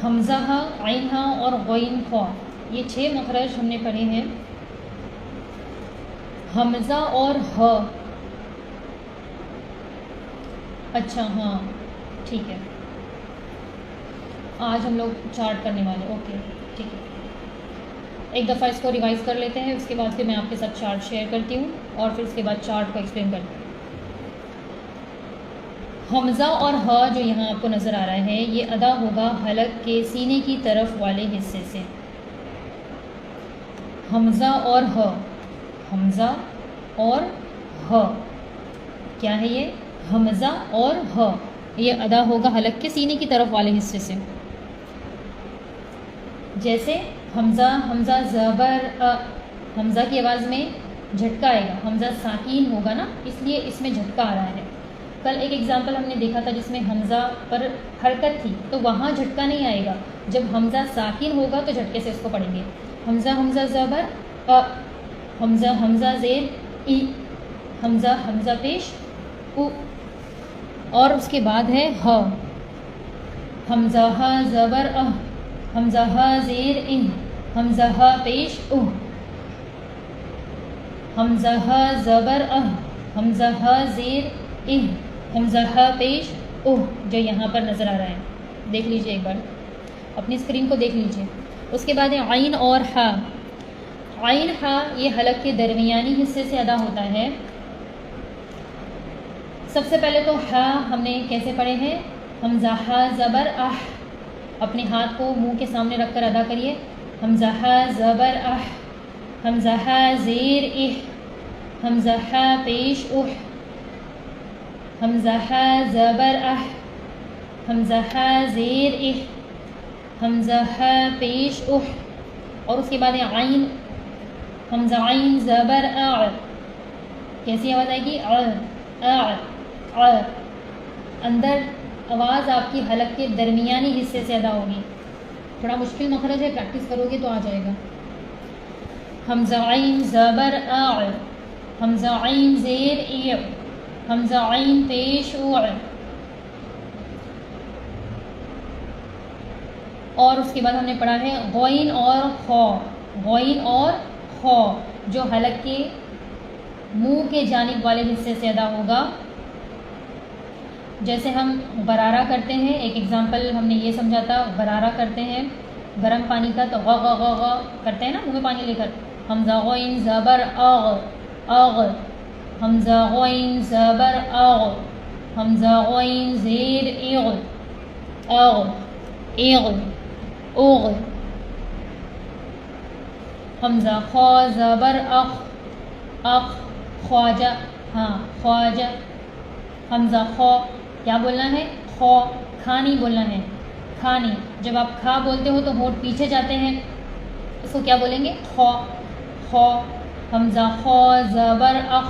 حمزہ ہا، عین ہا اور غین خا، یہ 6 مخرج ہم نے پڑھے ہیں. حمزہ اور ہ، اچھا ہاں ٹھیک ہے، آج ہم لوگ چارٹ کرنے والے. اوکے ٹھیک ہے، ایک دفعہ اس کو ریوائز کر لیتے ہیں، اس کے بعد پھر میں آپ کے ساتھ چارٹ شیئر کرتی ہوں اور پھر اس کے بعد چارٹ کو ایکسپلین کرتی ہوں. حمزہ اور ہ جو یہاں آپ کو نظر آ رہا ہے، یہ ادا ہوگا حلق کے سینے کی طرف والے حصے سے. حمزہ اور ہ، حمزہ اور ہ، کیا ہے یہ؟ حمزہ اور ہ، یہ ادا ہوگا حلق کے سینے کی طرف والے حصے سے. جیسے حمزہ، حمزہ زبر ا، حمزہ کی آواز میں جھٹکا آئے گا، حمزہ ساکین ہوگا نا، اس لیے اس میں جھٹکا آ رہا ہے. کل ایک ایگزامپل ہم نے دیکھا تھا جس میں حمزہ پر حرکت تھی، تو وہاں جھٹکا نہیں آئے گا. جب حمزہ ساکن ہوگا تو جھٹکے سے اس کو پڑھیں گے. حمزہ، حمزہ زبر ا، حمزہ، حمزہ زیر ای، حمزہ، حمزہ پیش او، اور اس کے بعد ہے ہ. حمزہ ہا زبر ا، حمزہ ہا زیر ان، حمزہ ہا پیش او، حمزہ ہا زبر ا، حمزہ ہا زیر ان، حمزہ ہا پیش او، جو یہاں پر نظر آ رہا ہے. دیکھ لیجئے ایک بار اپنی اسکرین کو دیکھ لیجئے. اس کے بعد ہے عین اور ہا. عین ہا یہ حلق کے درمیانی حصے سے ادا ہوتا ہے. سب سے پہلے تو ہا ہم نے کیسے پڑھے ہیں؟ حمزہ ہا زبر اح، اپنے ہاتھ کو منہ کے سامنے رکھ کر ادا کریے. حمزہ ہا زبر اح، حمزہ ہا زیر اح، حمزہ ہا پیش اح، حمزہ ہا زبر اح، حمزہ ہا زیر اح، حمزہ ہا پیش اح. اور اس کے بعد ہے عین. حمزہ عین زبر اع، کیسی آواز آئے گی؟ اع، اع، اندر آواز آپ کی حلق کے درمیانی حصے سے ادا ہوگی. تھوڑا مشکل مخرج ہے، پریکٹس کرو گے تو آ جائے گا. حمزہ عین زبر اع، حمزہ عین زیر ای، حمزہ عین پیش اوع. اور اس کے بعد ہم نے پڑھا ہے غین اور خا. غین اور خا جو حلق کے منہ کے جانب والے حصے سے ادا ہوگا. جیسے ہم غرارہ کرتے ہیں، ایک ایگزامپل ہم نے یہ سمجھا تھا، غرارہ کرتے ہیں گرم پانی کا، تو غ غ غ غ کرتے ہیں نا منہ میں پانی لے کر. حمزہ غین زبر اغ، اغ، حمزہ غین زبر اغ، حمزہ غین زیر اغ، اغ، اغ، اغ. حمزہ خا زبر اخ، اخ، خواجہ، ہاں خواجہ. حمزہ خا کیا بولنا ہے؟ خا، کھا نہیں بولنا ہے، کھا نہیں. جب آپ کھا بولتے ہو تو ہونٹ پیچھے جاتے ہیں، اس کو کیا بولیں گے؟ خا، خا. حمزہ خا زبر اخ،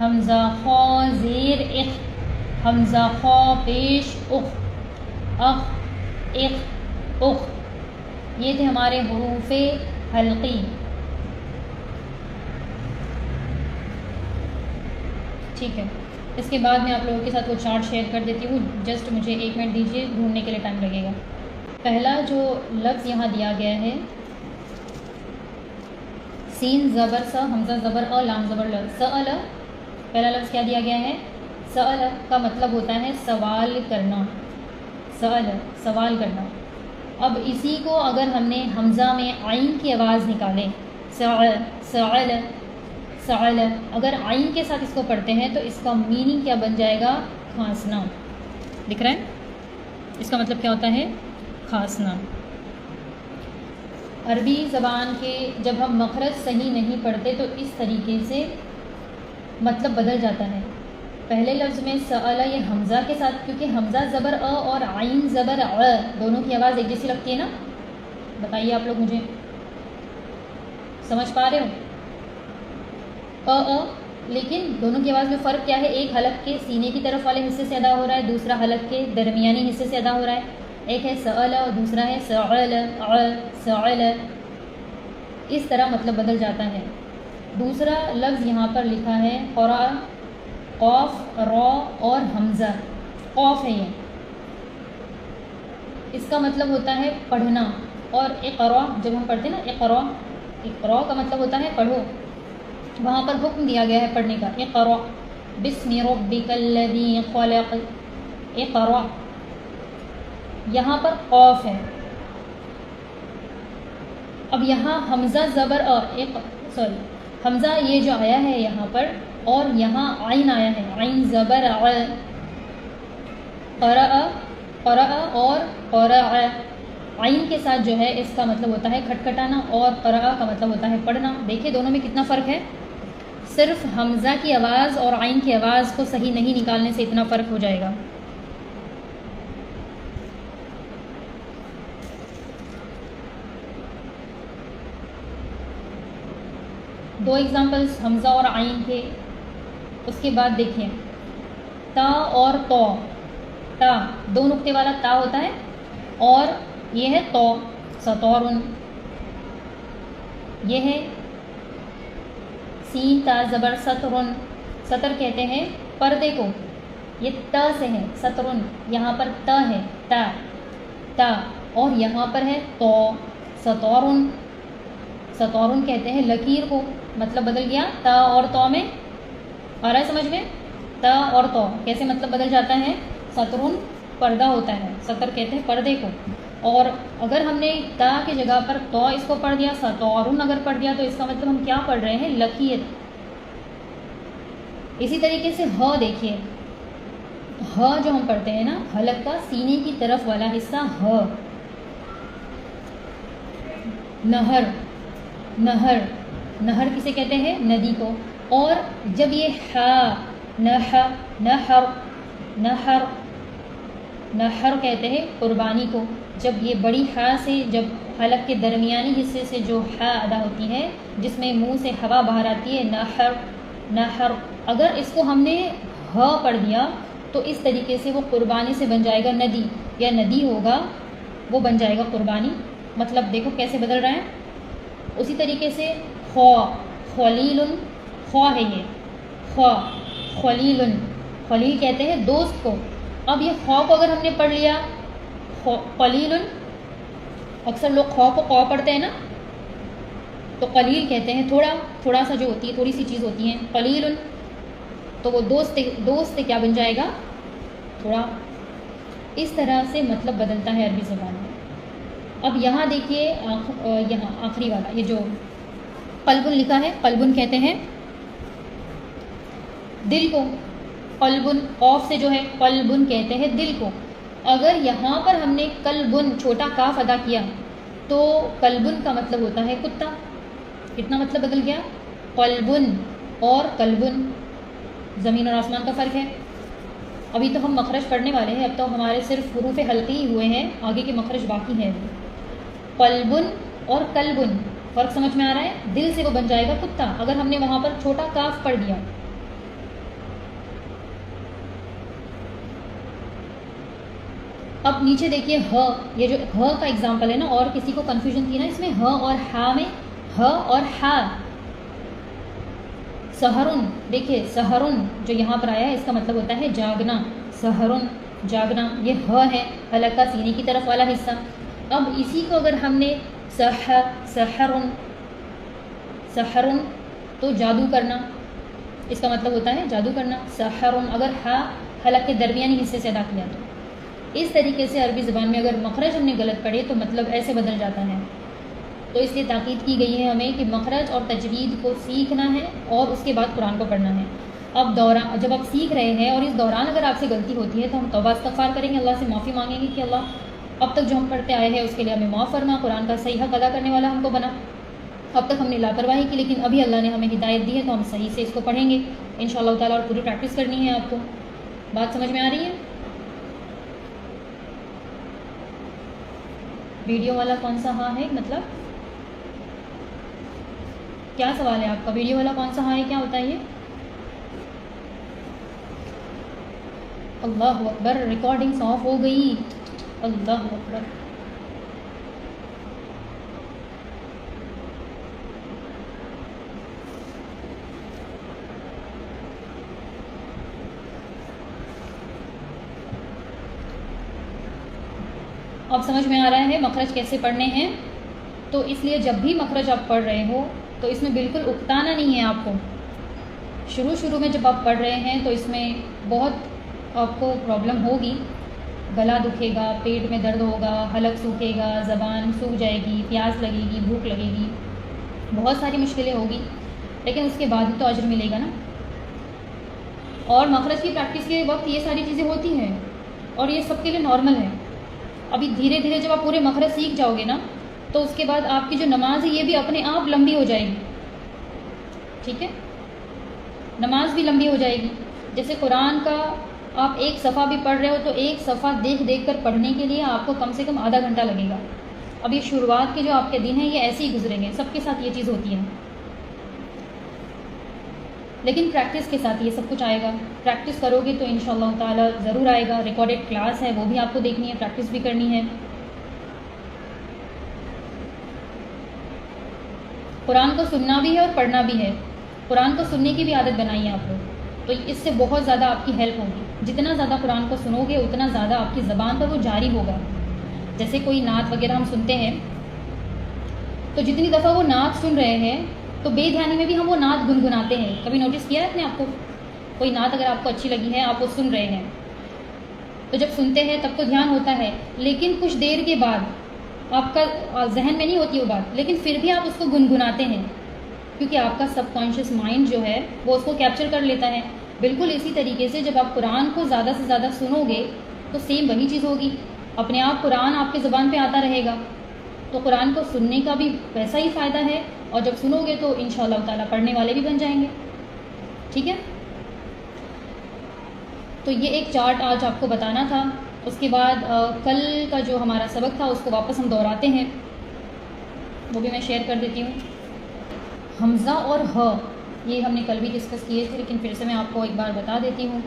حمزہ خا زیر اخ، حمزہ خا پیش اخ، اخ، اخ، اخ. یہ تھے ہمارے حروف حلقی. ٹھیک ہے، اس کے بعد میں آپ لوگوں کے ساتھ وہ چارٹ شیئر کر دیتی ہوں. جسٹ مجھے 1 منٹ دیجیے، ڈھونڈنے کے لیے ٹائم لگے گا. پہلا جو لفظ یہاں دیا گیا ہے، سین زبر سا، حمزہ زبر ا، لام زبر ل، سأل. پہلا لفظ کیا دیا گیا ہے؟ سأل کا مطلب ہوتا ہے سوال کرنا. سأل، سوال کرنا. اب اسی کو اگر ہم نے حمزہ میں عین کی آواز نکالیں، سأل، سأل، سأل، اگر عین کے ساتھ اس کو پڑھتے ہیں تو اس کا میننگ کیا بن جائے گا؟ کھانسنا. دکھ رہا ہے؟ اس کا مطلب کیا ہوتا ہے؟ کھانسنا. عربی زبان کے جب ہم مخرج صحیح نہیں پڑھتے تو اس طریقے سے مطلب بدل جاتا ہے. پہلے لفظ میں سأل یہ حمزہ کے ساتھ، کیونکہ حمزہ زبر ا اور عین زبر ع، دونوں کی آواز ایک جیسی لگتی ہے نا. بتائیے آپ لوگ، مجھے سمجھ پا رہے ہو؟ ا، لیکن دونوں کی آواز میں فرق کیا ہے؟ ایک حلق کے سینے کی طرف والے حصے سے ادا ہو رہا ہے، دوسرا حلق کے درمیانی حصے سے ادا ہو رہا ہے. ایک ہے سأل اور دوسرا ہے سأل، ع، سأل. اس طرح مطلب بدل جاتا ہے. دوسرا لفظ یہاں پر لکھا ہے قرأ، قاف، را اور حمزہ. قاف ہے یہ، اس کا مطلب ہوتا ہے پڑھنا، اور اقرا جب ہم پڑھتے ہیں نا اقرا کا مطلب ہوتا ہے پڑھو، وہاں پر حکم دیا گیا ہے پڑھنے کا، اقرا بسم ربک الذی خلق، اقرا یہاں پر قاف ہے. اب یہاں حمزہ زبر حمزہ یہ جو آیا ہے یہاں پر، اور یہاں عین آیا ہے، عین زبر قرأ اور قرأ، عین کے ساتھ جو ہے اس کا مطلب ہوتا ہے کھٹکھٹانا، اور قرأ کا مطلب ہوتا ہے پڑھنا. دیکھیں دونوں میں کتنا فرق ہے، صرف حمزہ کی آواز اور عین کی آواز کو صحیح نہیں نکالنے سے اتنا فرق ہو جائے گا. دو ایگزامپلس حمزہ اور عین کے. اس کے بعد دیکھیں تا اور تو، تا دو نقطے والا تا ہوتا ہے، اور یہ ہے تو، سطورن، یہ ہے سین تا زبر سطرن، سطر کہتے ہیں پردے کو، یہ تا سے ہے، سطرن یہاں پر تا ہے، تا تا، اور یہاں پر ہے تو، سطورن، سطورن کہتے ہیں لکیر کو. مطلب بدل گیا تا اور تو میں، آ رہا ہے سمجھ میں؟ تا اور تو کیسے مطلب بدل جاتا ہے؟ سطرن پردہ ہوتا ہے، سطر کہتے ہیں پردے کو، اور اگر ہم نے تا کی جگہ پر تو اس کو پڑھ دیا، سطورن اگر پڑھ دیا، تو اس کا مطلب ہم کیا پڑھ رہے ہیں؟ لکیر. اسی طریقے سے ہ دیکھیے، ہ جو ہم پڑھتے ہیں نا، حلق کا سینے کی طرف والا حصہ ہ، نہر، نہر، نہر کسے کہتے ہیں؟ ندی کو. اور جب یہ نحر، نحر، نحر کہتے ہیں قربانی کو. جب یہ بڑی ہا سے، جب حلق کے درمیانی حصے سے جو ہا ادا ہوتی ہے، جس میں منہ سے ہوا باہر آتی ہے، نحر، نحر، اگر اس کو ہم نے ہ پڑھ دیا تو اس طریقے سے وہ قربانی سے بن جائے گا ندی، یا ندی ہوگا وہ بن جائے گا قربانی. مطلب دیکھو کیسے بدل رہا ہے. اسی طریقے سے خلیل، خوا ہے یہ، خوا، خلیل، خلیل کہتے ہیں دوست کو. اب یہ خوا کو اگر ہم نے پڑھ لیا قلیل، اکثر لوگ خوا کو قوا پڑھتے ہیں نا، تو قلیل کہتے ہیں تھوڑا سا جو ہوتی ہے، تھوڑی سی چیز ہوتی ہے، قلیل، تو وہ دوست کیا بن جائے گا؟ تھوڑا. اس طرح سے مطلب بدلتا ہے عربی زبان میں. اب یہاں دیکھیے، یہاں آخری والا یہ جو قلبن لکھا ہے، قلبن کہتے ہیں دل کو، قلبن قوف سے جو ہے قلبن کہتے ہیں دل کو. اگر یہاں پر ہم نے قلبن چھوٹا کاف ادا کیا تو قلبن کا مطلب ہوتا ہے کتا. کتنا مطلب بدل گیا؟ قلبن اور قلبن، زمین اور آسمان کا فرق ہے. ابھی تو ہم مخرج پڑھنے والے ہیں، اب تو ہمارے صرف حروف حلقی ہی ہوئے ہیں، آگے کے مخرج باقی ہیں. قلبن اور قلبن فرق سمجھ میں آ رہا ہے؟ دل سے وہ بن جائے گا کتا اگر ہم نے وہاں پر چھوٹا کاف پڑھ دیا. اب نیچے دیکھیے ہ، یہ جو ہ کا ایگزامپل ہے نا، اور کسی کو کنفیوژن تھی نا اس میں ہ اور ہا میں، ہ اور ہا. سحرن، دیکھیے سحرن جو یہاں پر آیا ہے اس کا مطلب ہوتا ہے جاگنا، سحرن جاگنا. یہ ہ ہے حلق کا سینے کی طرف والا حصہ. اب اسی کو اگر ہم نے سحرن، سحرن تو جادو کرنا، اس کا مطلب ہوتا ہے جادو کرنا. سحرن اگر ہا حلق کے درمیانی حصے سے ادا کیا تو. اس طریقے سے عربی زبان میں اگر مخرج ہم نے غلط پڑھے تو مطلب ایسے بدل جاتا ہے. تو اس لیے تاکید کی گئی ہے ہمیں کہ مخرج اور تجوید کو سیکھنا ہے اور اس کے بعد قرآن کو پڑھنا ہے. اب دوران جب آپ سیکھ رہے ہیں اور اس دوران اگر آپ سے غلطی ہوتی ہے تو ہم توبہ استغفار کریں گے، اللہ سے معافی مانگیں گے کہ اللہ اب تک جو ہم پڑھتے آئے ہیں اس کے لیے ہمیں معاف فرما، قرآن کا صحیح حق ادا کرنے والا ہم کو بنا. اب تک ہم نے لاپرواہی کی، لیکن ابھی اللہ نے ہمیں ہدایت دی ہے تو ہم صحیح سے اس کو پڑھیں گے انشاءاللہ تعالیٰ، اور پوری پریکٹس کرنی ہے آپ کو. بات سمجھ میں آ رہی ہے؟ ویڈیو والا کون سا ہاں ہے؟ مطلب کیا سوال ہے آپ کا؟ ویڈیو والا کون سا ہاں ہے، کیا ہوتا ہے یہ؟ اللہ اکبر، ریکارڈنگ آف ہو گئی، اللہ اکبر. اب اب سمجھ میں آ رہا ہے مخرج کیسے پڑھنے ہیں. تو اس لیے جب بھی مخرج آپ پڑھ رہے ہو تو اس میں بالکل اکتانا نہیں ہے آپ کو. شروع میں جب آپ پڑھ رہے ہیں تو اس میں بہت آپ کو پرابلم ہوگی. گلا دکھے گا، پیٹ میں درد ہوگا، حلق سوکھے گا، زبان سوکھ جائے گی، پیاس لگے گی، بھوک لگے گی، بہت ساری مشکلیں ہوگی، لیکن اس کے بعد تو اجر ملے گا نا. اور مخرج کی پریکٹس کے وقت یہ ساری چیزیں ہوتی ہیں اور یہ سب کے لیے نارمل ہے. ابھی دھیرے دھیرے جب آپ پورے مخرج سیکھ جاؤ گے نا تو اس کے بعد آپ کی جو نماز ہے یہ بھی اپنے آپ لمبی ہو جائے گی. ٹھیک ہے، نماز بھی لمبی ہو جائے گی. جیسے قرآن کا آپ ایک صفحہ بھی پڑھ رہے ہو تو ایک صفحہ دیکھ دیکھ کر پڑھنے کے لیے آپ کو کم سے کم آدھا گھنٹہ لگے گا. اب یہ شروعات کے جو آپ کے دن ہیں یہ ایسے ہی گزریں گے، سب کے ساتھ یہ چیز ہوتی ہے، لیکن پریکٹس کے ساتھ یہ سب کچھ آئے گا. پریکٹس کرو گے تو انشاءاللہ تعالی ضرور آئے گا. ریکارڈیڈ کلاس ہے وہ بھی آپ کو دیکھنی ہے، پریکٹس بھی کرنی ہے. قرآن کو سننا بھی ہے اور پڑھنا بھی ہے. قرآن کو سننے کی بھی عادت بنائی ہے آپ لوگ، تو اس سے بہت زیادہ آپ کی ہیلپ ہوگی. جتنا زیادہ قرآن کو سنو گے اتنا زیادہ آپ کی زبان پر وہ جاری ہوگا. جیسے کوئی نعت وغیرہ ہم سنتے ہیں تو جتنی دفعہ وہ نعت سن رہے ہیں تو بے دھیانی میں بھی ہم وہ نعت گنگناتے ہیں. کبھی نوٹس کیا ہے آپ نے؟ آپ کو کوئی نعت اگر آپ کو اچھی لگی ہے، آپ وہ سن رہے ہیں، تو جب سنتے ہیں تب تو دھیان ہوتا ہے، لیکن کچھ دیر کے بعد آپ کا ذہن میں نہیں ہوتی وہ بات، لیکن پھر بھی آپ اس کو گنگناتے ہیں کیونکہ آپ کا سب کانشیس مائنڈ جو ہے وہ اس کو کیپچر کر لیتا ہے. بالکل اسی طریقے سے جب آپ قرآن کو زیادہ سے زیادہ سنو گے تو سیم وہی چیز ہوگی. اپنے آپ قرآن آپ کے زبان پہ آتا رہے گا. تو قرآن کو سننے کا بھی ویسا ہی فائدہ ہے، اور جب سنو گے تو انشاءاللہ تعالیٰ پڑھنے والے بھی بن جائیں گے. ٹھیک ہے، تو یہ ایک چارٹ آج آپ کو بتانا تھا. اس کے بعد کل کا جو ہمارا سبق تھا اس کو واپس ہم دہراتے ہیں، وہ بھی میں شیئر کر دیتی ہوں. حمزہ اور ہ یہ ہم نے کل بھی ڈسکس کیے تھے، لیکن پھر سے میں آپ کو ایک بار بتا دیتی ہوں.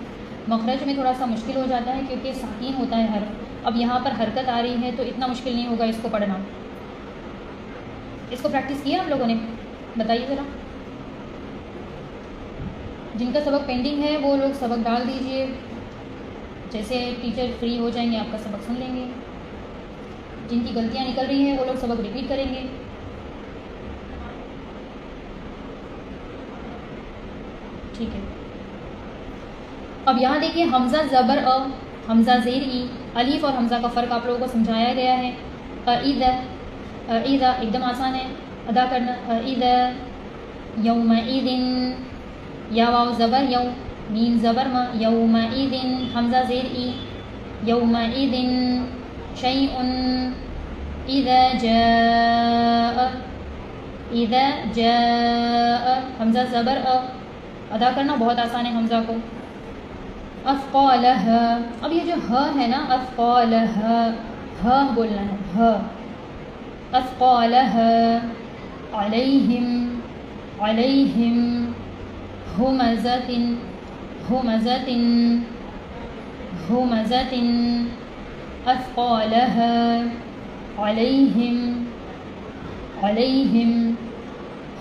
مخرج میں تھوڑا سا مشکل ہو جاتا ہے کیونکہ ساکین ہوتا ہے حرف. اب یہاں پر حرکت آ رہی ہے تو اتنا مشکل نہیں ہوگا اس کو پڑھنا. اس کو پریکٹس کیا آپ لوگوں نے؟ بتائیے ذرا. جن کا سبق پینڈنگ ہے وہ لوگ سبق ڈال دیجئے، جیسے ٹیچر فری ہو جائیں گے آپ کا سبق سن لیں گے. جن کی غلطیاں نکل رہی ہیں وہ لوگ سبق ریپیٹ کریں گے. ٹھیک ہے، اب یہاں دیکھیے حمزہ زبر ا، حمزہ زیر ای، الف اور حمزہ کا فرق آپ لوگوں کو سمجھایا گیا ہے. اذا اذا ایک دم آسان ہے ادا کرنا. اذا یومئذ، یا واو زبر یوم، میم زبر ما، یومئذ حمزہ زیر ای، یومئذ شیء. اذا جاء، اذا جاء حمزہ زبر ا، ادا کرنا بہت آسان ہے حمزہ کو. اثقالہ، اب یہ جو ہ ہے نا اثقالہ، ہ بولنا ہے ہ. اثقالہ علیہم، علیہم ہمزۃ، ہمزۃ، ہمزۃ. اثقالہ علیہم، علیہم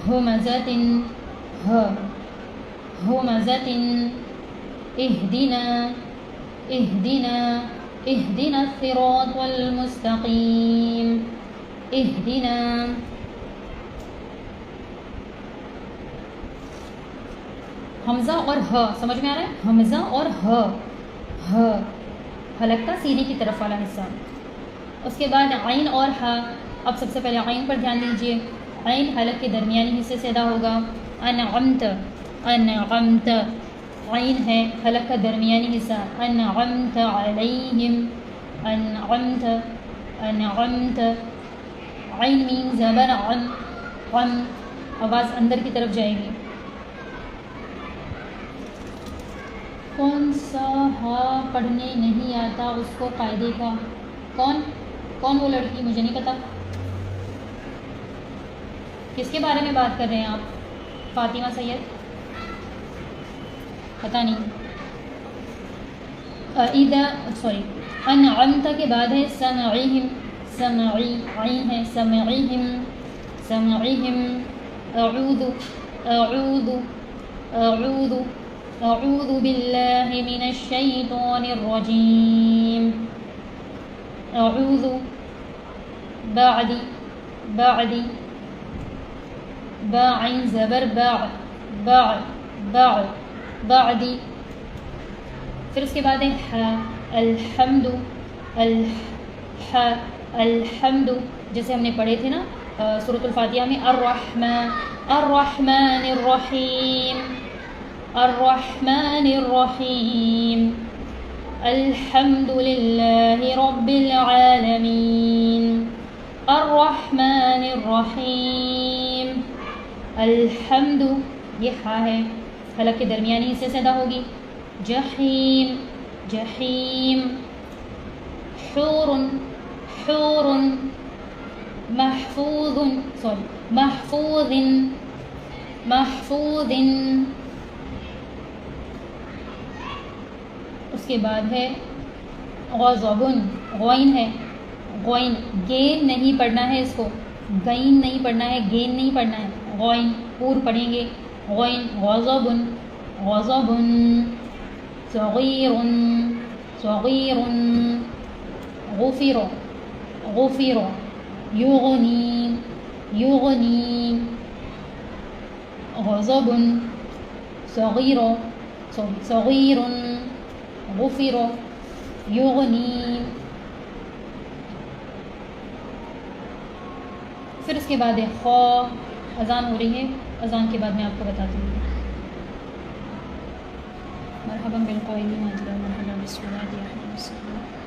ہمزۃ ہ، ہمزۃ. اہدنا، اہدنا، اہدنا الصراط المستقیم، اہدنا. حمزہ اور ہ سمجھ میں آ رہا ہے؟ حمزہ اور ہ، ہ حلق کا سینے کی طرف والا حصہ. اس کے بعد عین اور ہا. اب سب سے پہلے عین پر دھیان دیجیے. عین حلق کے درمیانی حصے سے ادا ہوگا. انعمت، انعمت، عین ہے حلق کا درمیانی حصہ. انعمت علیہم، انعمت، انعمت. عین میم زبر عن، عن آواز اندر کی طرف جائے گی. کون سا ہا پڑھنے نہیں آتا اس کو قاعدے کا؟ کون کون وہ لڑکی؟ مجھے نہیں پتا کس کے بارے میں بات کر رہے ہیں آپ. فاطمہ سید؟ پتہ نہیں. اذا سوری انعمت کے بعد ہے سمعیہم، سمعی عین ہے سمعیہم، سمعیہم. اعوذ، اعوذ، اعوذ، اعوذ باللہ من الشیطان الرجیم. اعوذ، بعدی بعدی، با عین زبر با، با با بعدی. پھر اس کے بعد ہے ح الحمد، الح الحمد، جیسے ہم نے پڑھے تھے نا سورۃ الفاتحہ میں الرحمن الرحمن الرحیم، الرحمن الرحیم، الحمد للہ رب العالمین، الرحمن الرحیم. الحمد یہ ہا ہے، حلق کے درمیانی حصے سے ادا ہوگی. جحیم جحیم، حور حور، محفوظ محفوظ محفوظ. اس کے بعد ہے غضبن، غوین ہے، غوین گین نہیں پڑھنا ہے، اس کو غین نہیں پڑھنا ہے، گین نہیں پڑھنا ہے، غوین پور پڑھیں گے. غوین غضبن غضبن، صغیر صغیر، غفر غفر، یغنی یغنی، غضب صغیر صغیر، غفر یغنی. پھر اس کے بعد ہے خا، اذان ہو رہی ہے، اذان کے بعد میں آپ کو بتاتی ہوں. مرحبا بالقائلین، مرحبا بالصلاة.